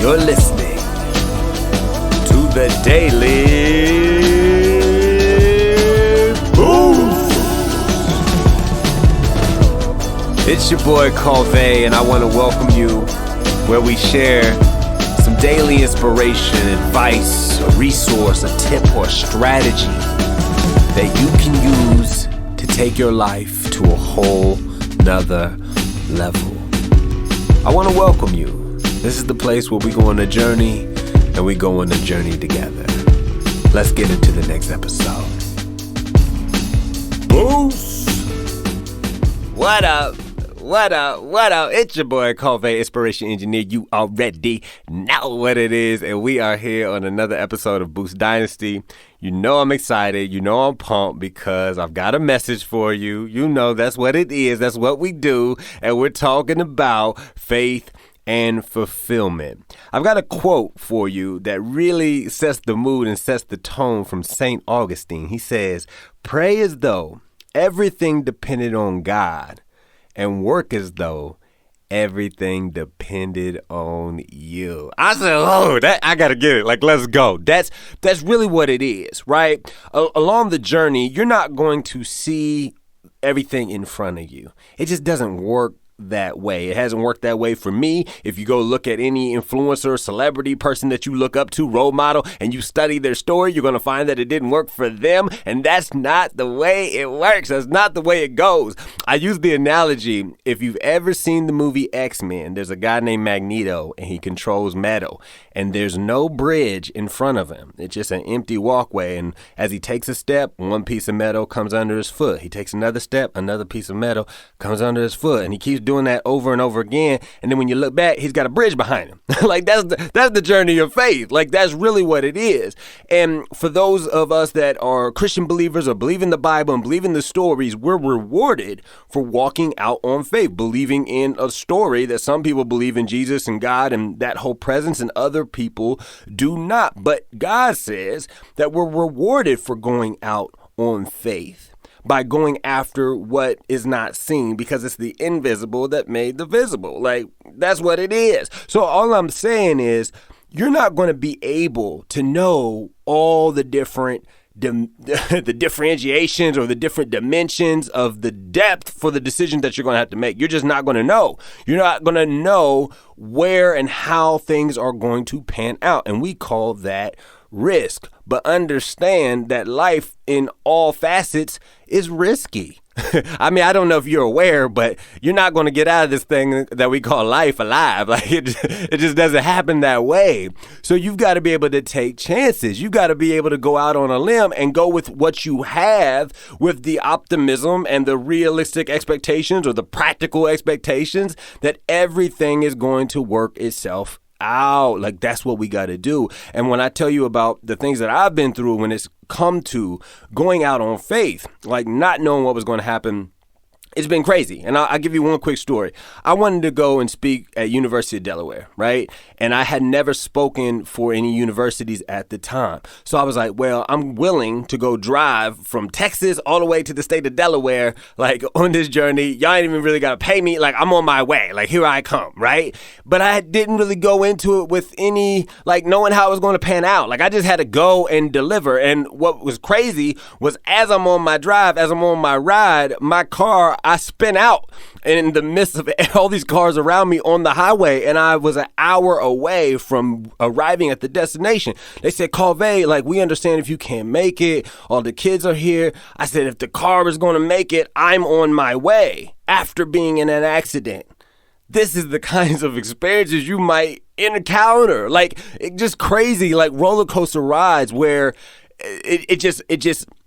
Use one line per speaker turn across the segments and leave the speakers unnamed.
You're listening to the Daily Boost. It's your boy Cauveé, and I want to welcome you where we share some daily inspiration, advice, a resource, a tip, or a strategy that you can use to take your life to a whole nother level. I want to welcome you. This is the place where we go on a journey, and we go on a journey together. Let's get into the next episode. Boost! What up? What up? What up? It's your boy Cauveé, Inspiration Engineer. You already know what it is, and we are here on another episode of Boost Dynasty. You know I'm excited. You know I'm pumped because I've got a message for you. You know that's what it is. That's what we do, and we're talking about faith and fulfillment. I've got a quote for you that really sets the mood and sets the tone from St. Augustine. He says, "Pray as though everything depended on God, and work as though everything depended on you." I said, "Oh, that I gotta get it. Like, let's go." That's really what it is, right? Along the journey, you're not going to see everything in front of you. It just doesn't work that way. It hasn't worked that way for me. If you go look at any influencer, celebrity, person that you look up to, role model, and you study their story, you're going to find that it didn't work for them. And that's not the way it works. That's not the way it goes. I use the analogy, if you've ever seen the movie X-Men, there's a guy named Magneto and he controls metal, and there's no bridge in front of him. It's just an empty walkway. And as he takes a step, one piece of metal comes under his foot. He takes another step, another piece of metal comes under his foot, and he keeps doing that over and over again. And then when you look back, he's got a bridge behind him. Like that's the journey of faith. Like that's really what it is. And for those of us that are Christian believers or believe in the Bible and believe in the stories, we're rewarded for walking out on faith, believing in a story that some people believe in Jesus and God and that whole presence, and other people do not. But God says that we're rewarded for going out on faith, by going after what is not seen, because it's the invisible that made the visible. Like, that's what it is. So all I'm saying is you're not going to be able to know all the different the differentiations or the different dimensions of the depth for the decisions that you're going to have to make. You're just not going to know. You're not going to know where and how things are going to pan out. And we call that risk. But understand that life in all facets is risky. I mean, I don't know if you're aware, but you're not going to get out of this thing that we call life alive. Like it just doesn't happen that way. So you've got to be able to take chances. You've got to be able to go out on a limb and go with what you have, with the optimism and the realistic expectations or the practical expectations that everything is going to work itself out. Like that's what we got to do. And when I tell you about the things that I've been through when it's come to going out on faith, like not knowing what was going to happen, it's been crazy. And I'll give you one quick story. I wanted to go and speak at University of Delaware, right? And I had never spoken for any universities at the time. So I was like, well, I'm willing to go drive from Texas all the way to the state of Delaware, like on this journey. Y'all ain't even really got to pay me. Like I'm on my way. Like here I come, right? But I didn't really go into it with any, like knowing how it was going to pan out. Like I just had to go and deliver. And what was crazy was as I'm on my drive, as I'm on my ride, my car, I spin out in the midst of all these cars around me on the highway, and I was an hour away from arriving at the destination. They said, "Cauveé, like we understand if you can't make it, all the kids are here." I said, "If the car is going to make it, I'm on my way." After being in an accident, this is the kinds of experiences you might encounter. Like it just crazy, like roller coaster rides where it just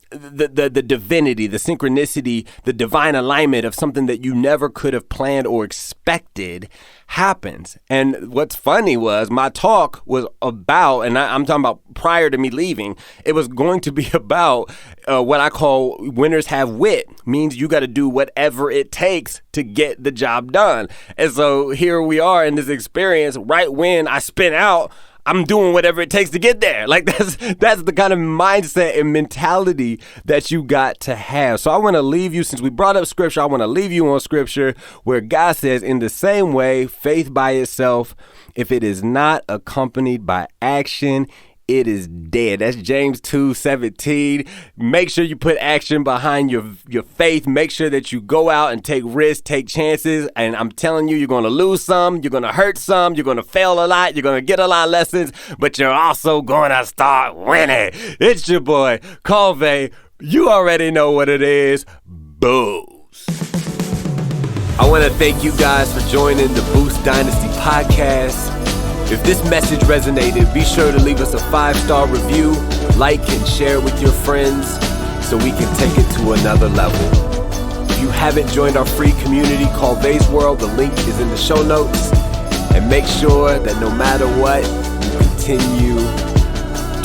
the divinity, the synchronicity, the divine alignment of something that you never could have planned or expected happens. And what's funny was my talk was about, and I'm talking about prior to me leaving, it was going to be about what I call winners have wit, means you got to do whatever it takes to get the job done. And so here we are in this experience right when I spin out. I'm doing whatever it takes to get there. Like that's the kind of mindset and mentality that you got to have. So I want to leave you, since we brought up scripture, I want to leave you on scripture where God says, in the same way, faith by itself, if it is not accompanied by action, it is dead. That's James 2:17. Make sure you put action behind your faith. Make sure that you go out and take risks, take chances. And I'm telling you, you're going to lose some, you're going to hurt some, you're going to fail a lot, you're going to get a lot of lessons, but you're also going to start winning. It's your boy, Cauveé. You already know what it is. Boost. I want to thank you guys for joining the Boost Dynasty podcast. If this message resonated, be sure to leave us a 5-star review, like and share with your friends so we can take it to another level. If you haven't joined our free community, Cauveé's World, the link is in the show notes. And make sure that no matter what, you continue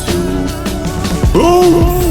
to boom.